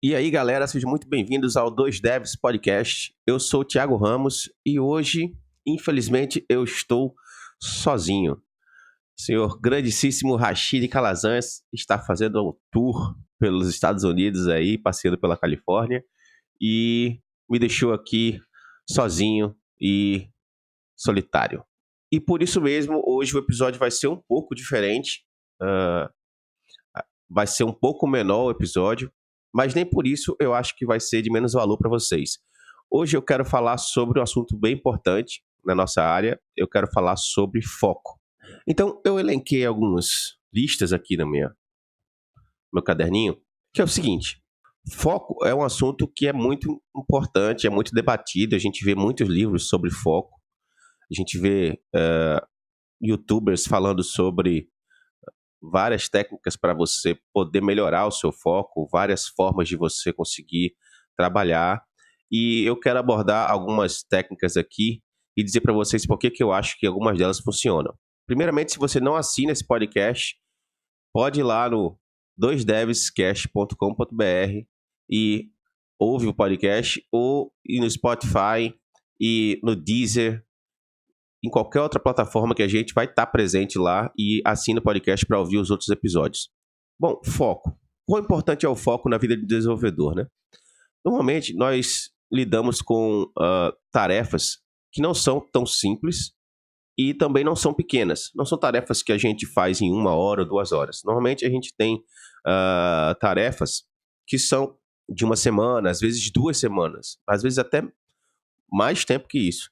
E aí, galera, sejam muito bem-vindos ao 2Devs Podcast. Eu sou o Thiago Ramos e hoje, infelizmente, eu estou sozinho. O senhor grandíssimo Rashid Calazans está fazendo um tour pelos Estados Unidos aí, passeando pela Califórnia e me deixou aqui sozinho e solitário. E por isso mesmo, hoje o episódio vai ser um pouco diferente. ah, Vai ser um pouco menor o episódio, mas nem por isso eu acho que vai ser de menos valor para vocês. Hoje eu quero falar sobre um assunto bem importante na nossa área. Eu quero falar sobre foco. Então eu elenquei algumas listas aqui no meu caderninho, que é o seguinte: foco é um assunto que é muito importante, é muito debatido. A gente vê muitos livros sobre foco. A gente vê YouTubers falando sobre várias técnicas para você poder melhorar o seu foco, várias formas de você conseguir trabalhar. E eu quero abordar algumas técnicas aqui e dizer para vocês por que eu acho que algumas delas funcionam. Primeiramente, se você não assina esse podcast, pode ir lá no 2devscast.com.br e ouve o podcast, ou ir no Spotify e no Deezer, em qualquer outra plataforma que a gente vai estar presente lá, e assina o podcast para ouvir os outros episódios. Bom, foco. Quão importante é o foco na vida do desenvolvedor, né? Normalmente, nós lidamos com tarefas que não são tão simples e também não são pequenas. Não são tarefas que a gente faz em 1 hora ou 2 horas. Normalmente, a gente tem tarefas que são de 1 semana, às vezes 2 semanas, às vezes até mais tempo que isso.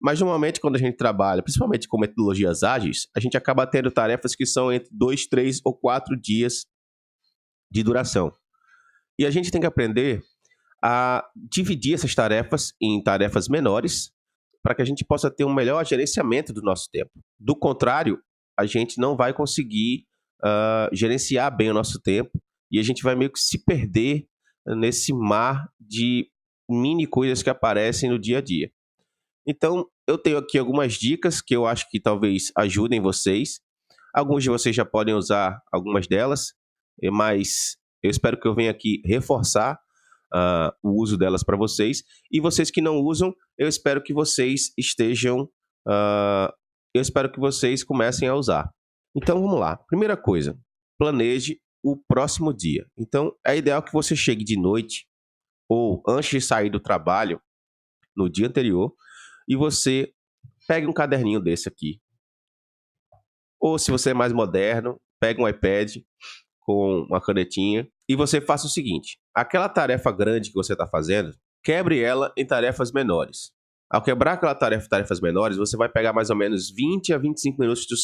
Mas normalmente quando a gente trabalha, principalmente com metodologias ágeis, a gente acaba tendo tarefas que são entre 2, 3 ou 4 dias de duração. E a gente tem que aprender a dividir essas tarefas em tarefas menores para que a gente possa ter um melhor gerenciamento do nosso tempo. Do contrário, a gente não vai conseguir gerenciar bem o nosso tempo e a gente vai meio que se perder nesse mar de mini coisas que aparecem no dia a dia. Então, eu tenho aqui algumas dicas que eu acho que talvez ajudem vocês. Alguns de vocês já podem usar algumas delas, mas eu espero que eu venha aqui reforçar o uso delas para vocês. E vocês que não usam, eu espero que vocês estejam. Eu espero que vocês comecem a usar. Então, vamos lá. Primeira coisa, planeje o próximo dia. Então, é ideal que você chegue de noite ou antes de sair do trabalho, no dia anterior, e você pegue um caderninho desse aqui. Ou se você é mais moderno, pegue um iPad com uma canetinha e você faça o seguinte: aquela tarefa grande que você está fazendo, quebre ela em tarefas menores. Ao quebrar aquela tarefa em tarefas menores, você vai pegar mais ou menos 20 a 25 minutos do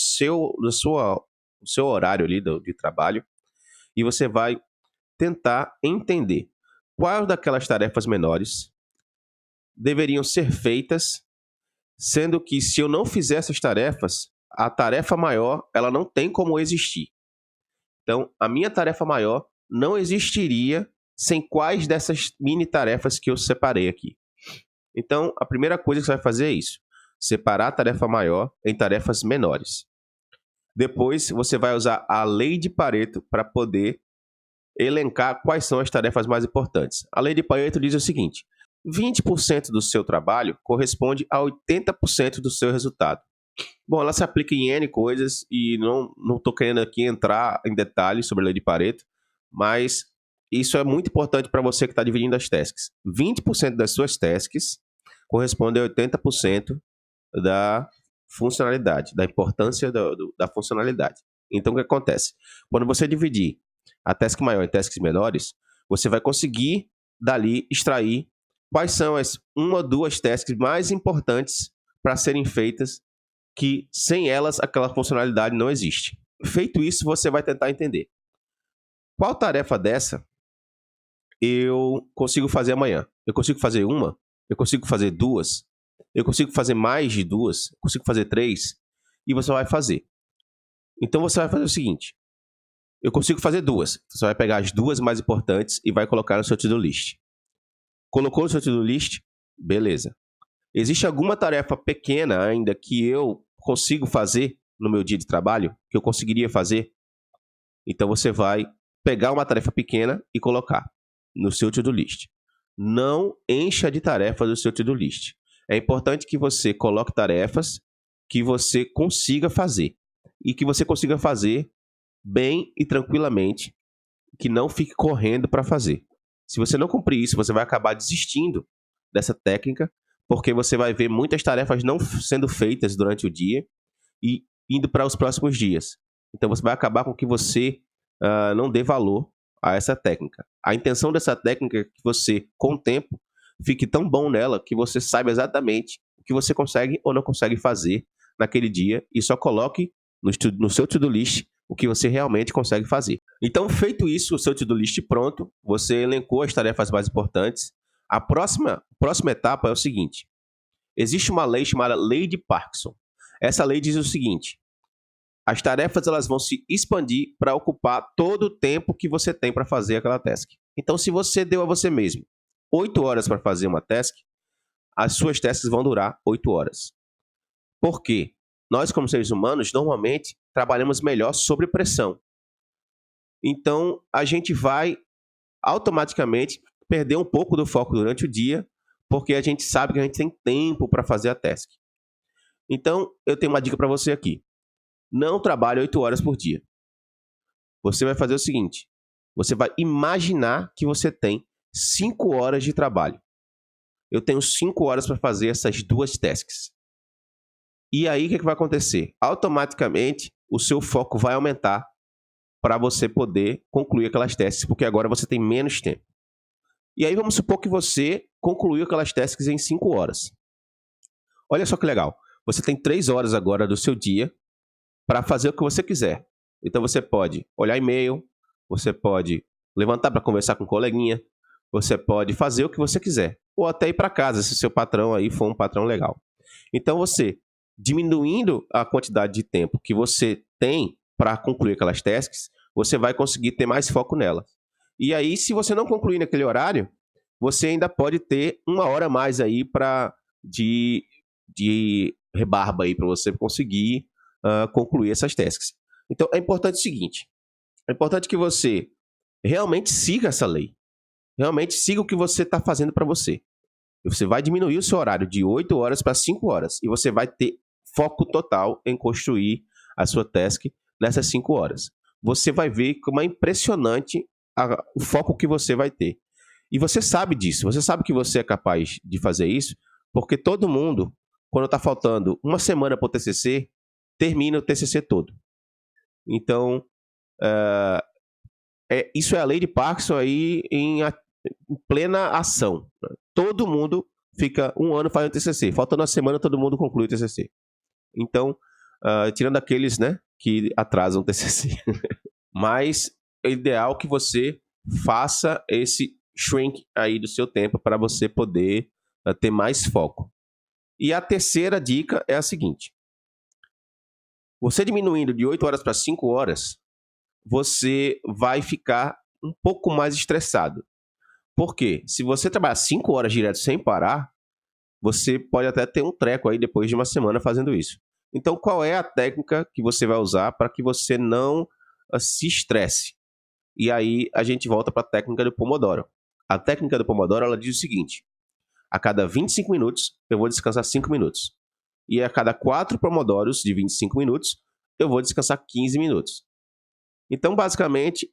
seu horário ali de trabalho e você vai tentar entender quais daquelas tarefas menores deveriam ser feitas, sendo que se eu não fizer essas tarefas, a tarefa maior ela não tem como existir. Então, a minha tarefa maior não existiria sem quais dessas mini tarefas que eu separei aqui. Então, a primeira coisa que você vai fazer é isso: separar a tarefa maior em tarefas menores. Depois, você vai usar a lei de Pareto para poder elencar quais são as tarefas mais importantes. A lei de Pareto diz o seguinte: 20% do seu trabalho corresponde a 80% do seu resultado. Bom, ela se aplica em N coisas e não estou querendo aqui entrar em detalhes sobre a lei de Pareto, mas isso é muito importante para você que está dividindo as tasks. 20% das suas tasks corresponde a 80% da funcionalidade, da importância da funcionalidade. Então, o que acontece? Quando você dividir a task maior em tasks menores, você vai conseguir dali extrair quais são as 1 ou 2 tasks mais importantes para serem feitas, que sem elas aquela funcionalidade não existe. Feito isso, você vai tentar entender qual tarefa dessa eu consigo fazer amanhã. Eu consigo fazer uma? Eu consigo fazer 2? Eu consigo fazer mais de 2? Eu consigo fazer 3? E você vai fazer. Então você vai fazer o seguinte: eu consigo fazer 2. Você vai pegar as 2 mais importantes e vai colocar no seu to-do list. Colocou no seu to-do list? Beleza. Existe alguma tarefa pequena ainda que eu consigo fazer no meu dia de trabalho? Que eu conseguiria fazer? Então você vai pegar uma tarefa pequena e colocar. no seu to-do list. Não encha de tarefas o seu to-do list. É importante que você coloque tarefas que você consiga fazer. E que você consiga fazer bem e tranquilamente, que não fique correndo para fazer. Se você não cumprir isso, você vai acabar desistindo dessa técnica, porque você vai ver muitas tarefas não sendo feitas durante o dia e indo para os próximos dias. Então você vai acabar com que você não dê valor a essa técnica. A intenção dessa técnica é que você, com o tempo, fique tão bom nela que você saiba exatamente o que você consegue ou não consegue fazer naquele dia e só coloque no seu to-do list o que você realmente consegue fazer. Então, feito isso, o seu to-do list pronto, você elencou as tarefas mais importantes. A próxima etapa é o seguinte: existe uma lei chamada Lei de Parkinson. Essa lei diz o seguinte: as tarefas elas vão se expandir para ocupar todo o tempo que você tem para fazer aquela task. Então, se você deu a você mesmo 8 horas para fazer uma task, as suas tasks vão durar 8 horas. Por quê? Nós, como seres humanos, normalmente trabalhamos melhor sob pressão. Então, a gente vai automaticamente perder um pouco do foco durante o dia, porque a gente sabe que a gente tem tempo para fazer a task. Então, eu tenho uma dica para você aqui. Não trabalhe 8 horas por dia. Você vai fazer o seguinte: você vai imaginar que você tem 5 horas de trabalho. Eu tenho 5 horas para fazer essas 2 tasks. E aí, o que vai acontecer? Automaticamente, o seu foco vai aumentar para você poder concluir aquelas tasks, porque agora você tem menos tempo. E aí, vamos supor que você concluiu aquelas tasks em 5 horas. Olha só que legal. Você tem 3 horas agora do seu dia para fazer o que você quiser. Então, você pode olhar e-mail, você pode levantar para conversar com um coleguinha, você pode fazer o que você quiser. Ou até ir para casa, se o seu patrão aí for um patrão legal. Então, você diminuindo a quantidade de tempo que você tem para concluir aquelas tasks, você vai conseguir ter mais foco nela. E aí, se você não concluir naquele horário, você ainda pode ter 1 hora a mais aí de rebarba aí para você conseguir concluir essas tasks. Então, é importante o seguinte: é importante que você realmente siga essa lei. Realmente siga o que você está fazendo para você. Você vai diminuir o seu horário de 8 horas para 5 horas. E você vai ter foco total em construir a sua task nessas 5 horas. Você vai ver como é impressionante o foco que você vai ter. E você sabe disso. Você sabe que você é capaz de fazer isso, porque todo mundo, quando está faltando uma semana para o TCC, termina o TCC todo. Então, isso é a lei de Parkinson aí em plena ação. Todo mundo fica 1 ano fazendo TCC. Faltando uma semana, todo mundo conclui o TCC. Então, tirando aqueles, né, que atrasam o TCC. Mas é ideal que você faça esse shrink aí do seu tempo para você poder ter mais foco. E a terceira dica é a seguinte: você diminuindo de 8 horas para 5 horas, você vai ficar um pouco mais estressado. Por quê? Se você trabalhar 5 horas direto sem parar, você pode até ter um treco aí depois de uma semana fazendo isso. Então, qual é a técnica que você vai usar para que você não se estresse? E aí, a gente volta para a técnica do Pomodoro. A técnica do Pomodoro, ela diz o seguinte: a cada 25 minutos, eu vou descansar 5 minutos. E a cada 4 Pomodoros de 25 minutos, eu vou descansar 15 minutos. Então, basicamente,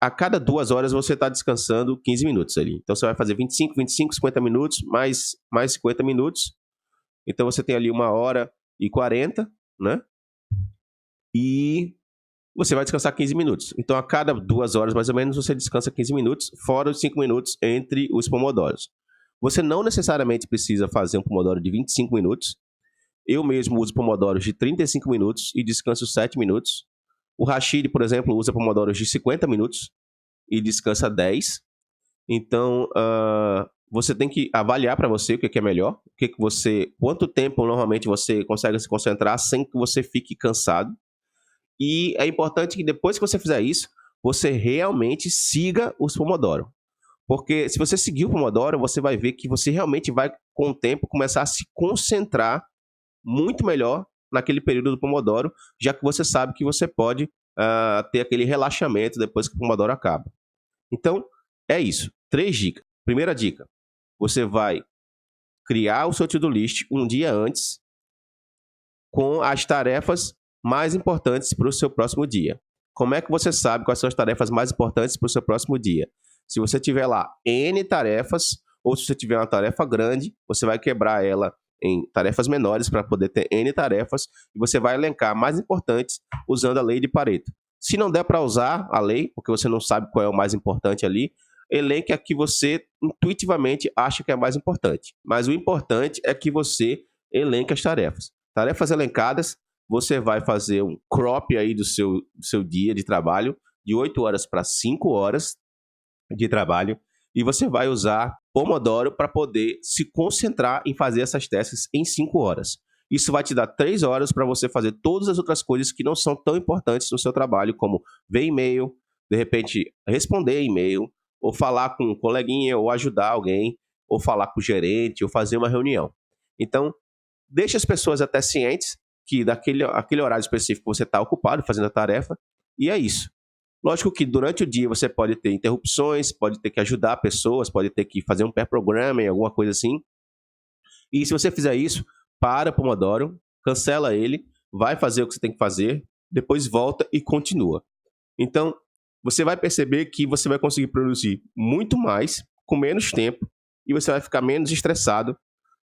a cada 2 horas você está descansando 15 minutos ali. Então, você vai fazer 25, 50 minutos, mais 50 minutos. Então, você tem ali 1 hora e 40, né? E você vai descansar 15 minutos. Então, a cada 2 horas, mais ou menos, você descansa 15 minutos, fora os 5 minutos entre os pomodoros. Você não necessariamente precisa fazer um pomodoro de 25 minutos. Eu mesmo uso pomodoros de 35 minutos e descanso 7 minutos. O Rashid, por exemplo, usa pomodoros de 50 minutos e descansa 10. Então, você tem que avaliar para você o que é melhor, quanto tempo normalmente você consegue se concentrar sem que você fique cansado. E é importante que depois que você fizer isso, você realmente siga os Pomodoro. Porque se você seguir o Pomodoro, você vai ver que você realmente vai, com o tempo, começar a se concentrar muito melhor naquele período do Pomodoro, já que você sabe que você pode ter aquele relaxamento depois que o Pomodoro acaba. Então, É isso. 3 dicas. Primeira dica, você vai criar o seu to-do list um dia antes com as tarefas mais importantes para o seu próximo dia. Como é que você sabe quais são as tarefas mais importantes para o seu próximo dia? Se você tiver lá N tarefas, ou se você tiver uma tarefa grande, você vai quebrar ela em tarefas menores para poder ter N tarefas e você vai elencar mais importantes usando a lei de Pareto. Se não der para usar a lei, porque você não sabe qual é o mais importante ali, elenque a que você intuitivamente acha que é mais importante. Mas o importante é que você elenque as tarefas. Tarefas elencadas, você vai fazer um crop aí do seu dia de trabalho, de 8 horas para 5 horas de trabalho, e você vai usar Pomodoro para poder se concentrar em fazer essas tasks em 5 horas. Isso vai te dar 3 horas para você fazer todas as outras coisas que não são tão importantes no seu trabalho, como ver e-mail, de repente responder e-mail, ou falar com um coleguinha, ou ajudar alguém, ou falar com o gerente, ou fazer uma reunião. Então, deixe as pessoas até cientes que aquele horário específico você está ocupado fazendo a tarefa, e é isso. Lógico que durante o dia você pode ter interrupções, pode ter que ajudar pessoas, pode ter que fazer um pair programming, alguma coisa assim. E se você fizer isso, para o Pomodoro, cancela ele, vai fazer o que você tem que fazer, depois volta e continua. Então, você vai perceber que você vai conseguir produzir muito mais, com menos tempo, e você vai ficar menos estressado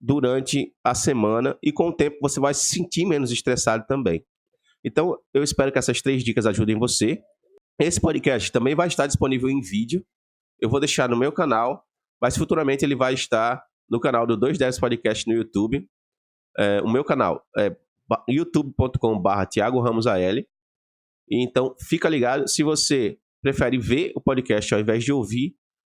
durante a semana, e com o tempo você vai se sentir menos estressado também. Então, eu espero que essas 3 dicas ajudem você. Esse podcast também vai estar disponível em vídeo. Eu vou deixar no meu canal, mas futuramente ele vai estar no canal do 2devs Podcast no YouTube. O meu canal é youtube.com/Thiago Ramos AL. Então, fica ligado. Se você prefere ver o podcast ao invés de ouvir,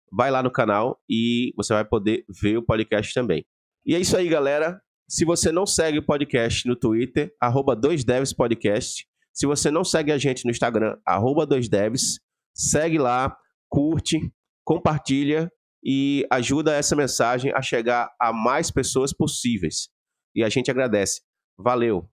vai lá no canal e você vai poder ver o podcast também. E é isso aí, galera. Se você não segue o podcast no Twitter, @2devspodcast. Se você não segue a gente no Instagram, @2devs, segue lá, curte, compartilha e ajuda essa mensagem a chegar a mais pessoas possíveis. E a gente agradece. Valeu!